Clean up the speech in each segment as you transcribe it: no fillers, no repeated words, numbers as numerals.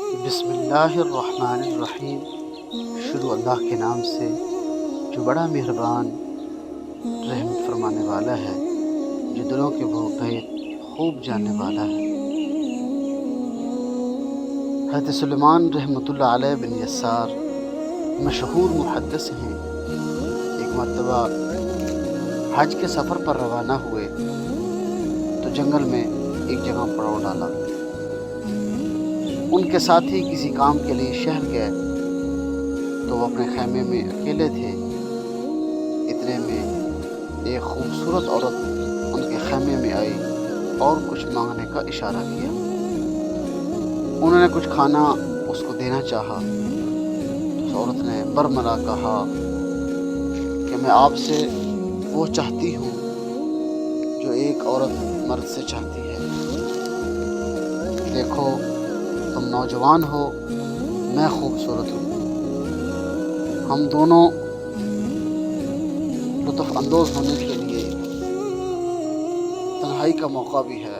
بسم اللہ الرحمن الرحیم۔ شروع اللہ کے نام سے جو بڑا مہربان رحم فرمانے والا ہے، جو دلوں کے بھید خوب جاننے والا ہے۔ حضرت سلیمان رحمۃ اللہ علیہ بن یسار مشہور محدث ہیں۔ ایک مرتبہ حج کے سفر پر روانہ ہوئے تو جنگل میں ایک جگہ پڑاؤ ڈالا۔ ان کے ساتھی کسی کام کے لیے شہر گئے تو وہ اپنے خیمے میں اکیلے تھے۔ اتنے میں ایک خوبصورت عورت ان کے خیمے میں آئی اور کچھ مانگنے کا اشارہ کیا۔ انہوں نے کچھ کھانا اس کو دینا چاہا تو اس عورت نے برملا کہا کہ میں آپ سے وہ چاہتی ہوں جو ایک عورت مرد سے چاہتی ہے۔ دیکھو، تم نوجوان ہو، میں خوبصورت ہوں، ہم دونوں لطف اندوز ہونے کے لیے تنہائی کا موقع بھی ہے۔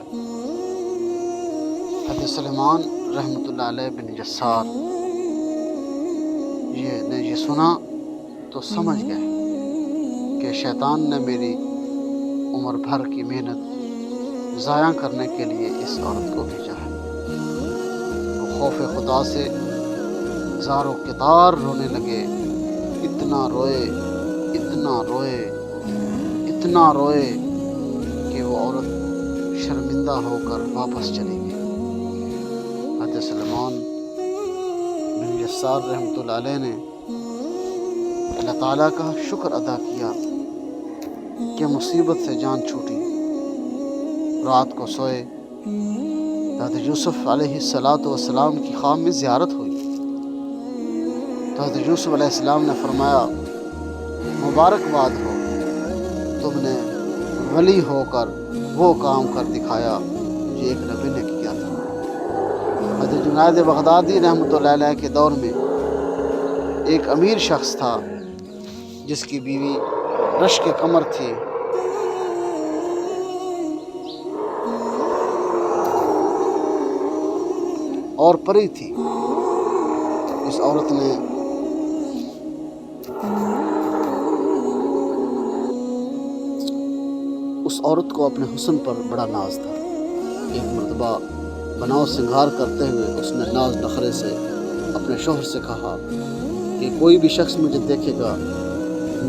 حضرت سلیمان رحمۃ اللہ علیہ بن یسار یہ سنا تو سمجھ گئے کہ شیطان نے میری عمر بھر کی محنت ضائع کرنے کے لیے اس عورت کو بھیجا ہے۔ وہ خوف خدا سے زار و کتار رونے لگے، اتنا روئے کہ وہ عورت شرمندہ ہو کر واپس چلی گئی۔ حضرت سلیمان بن یسار رحمۃ اللہ علیہ نے اللہ تعالیٰ کا شکر ادا کیا کہ مصیبت سے جان چھوٹی۔ رات کو سوئے، حضرت یوسف علیہ السلام کی خواب میں زیارت ہوئی تو حضرت یوسف علیہ السلام نے فرمایا، مبارکباد ہو، تم نے ولی ہو کر وہ کام کر دکھایا جو ایک نبی نے کیا تھا۔ حضرت جنید بغدادی رحمۃ اللہ علیہ کے دور میں ایک امیر شخص تھا جس کی بیوی رشک قمر تھی۔ اور پری تھی۔ اس عورت کو اپنے حسن پر بڑا ناز تھا۔ ایک مرتبہ بناؤ سنگھار کرتے ہوئے اس نے ناز نخرے سے اپنے شوہر سے کہا کہ کوئی بھی شخص مجھے دیکھے گا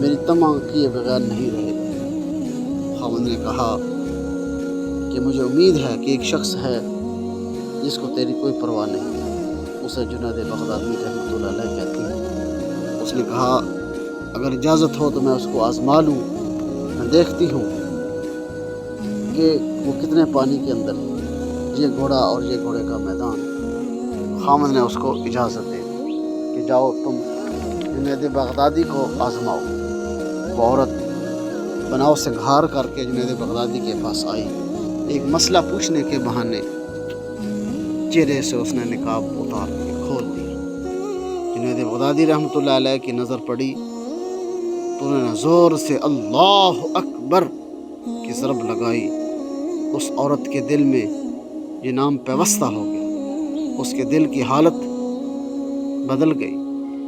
میری طمع کیے بغیر نہیں رہے گا۔ خاوند نے کہا کہ مجھے امید ہے کہ ایک شخص ہے جس کو تیری کوئی پرواہ نہیں، اسے جنید بغدادی رحمۃ اللہ علیہ کہتی ہے۔ اس نے کہا، اگر اجازت ہو تو میں اس کو آزما لوں، میں دیکھتی ہوں کہ وہ کتنے پانی کے اندر ہے، یہ گھوڑا اور یہ گھوڑے کا میدان۔ خامد نے اس کو اجازت دے دی کہ جاؤ تم جنید بغدادی کو آزماؤ۔ وہ عورت بناؤ سنگھار کر کے جنید بغدادی کے پاس آئی۔ ایک مسئلہ پوچھنے کے بہانے چہرے سے اس نے نقاب اتار کے کھول دیا۔ جنید بغدادی رحمۃ اللہ علیہ کی نظر پڑی تو انہوں نے زور سے اللہ اکبر کی ضرب لگائی۔ اس عورت کے دل میں یہ نام پیوستہ ہو گیا۔ اس کے دل کی حالت بدل گئی۔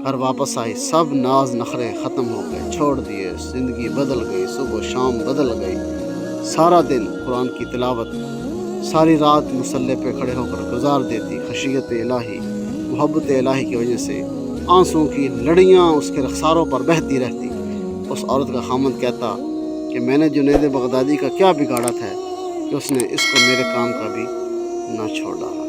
گھر واپس آئی، سب ناز نخرے ختم ہو گئے، چھوڑ دیے، زندگی بدل گئی، صبح و شام بدل گئی۔ سارا دن قرآن کی تلاوت، ساری رات مصلی پہ کھڑے ہو کر گزار دیتی۔ خشیت الہی، محبت الہی کی وجہ سے آنسوں کی لڑیاں اس کے رخساروں پر بہتی رہتی۔ اس عورت کا خامد کہتا کہ میں نے جنید بغدادی کا کیا بگاڑا تھا کہ اس نے اس کو میرے کام کا بھی نہ چھوڑا۔